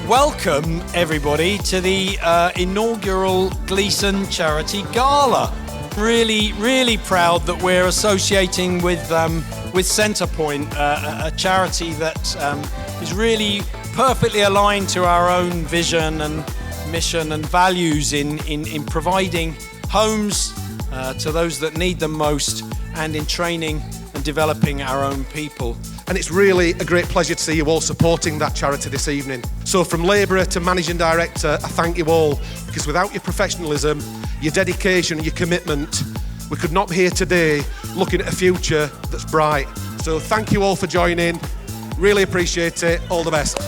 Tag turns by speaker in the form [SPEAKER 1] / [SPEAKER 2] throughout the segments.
[SPEAKER 1] Welcome everybody to the inaugural Gleeson Charity Gala. Really proud that we're associating with Centrepoint, a charity that is really perfectly aligned to our own vision and mission and values in providing homes to those that need them most, and in training and developing our own people.
[SPEAKER 2] And it's really a great pleasure to see you all supporting that charity this evening. So from labourer to managing director, I thank you all, because without your professionalism, your dedication and your commitment, we could not be here today looking at a future that's bright. So thank you all for joining. Really appreciate it. All the best.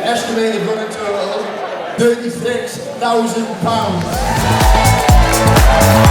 [SPEAKER 3] Estimated running total £36,000.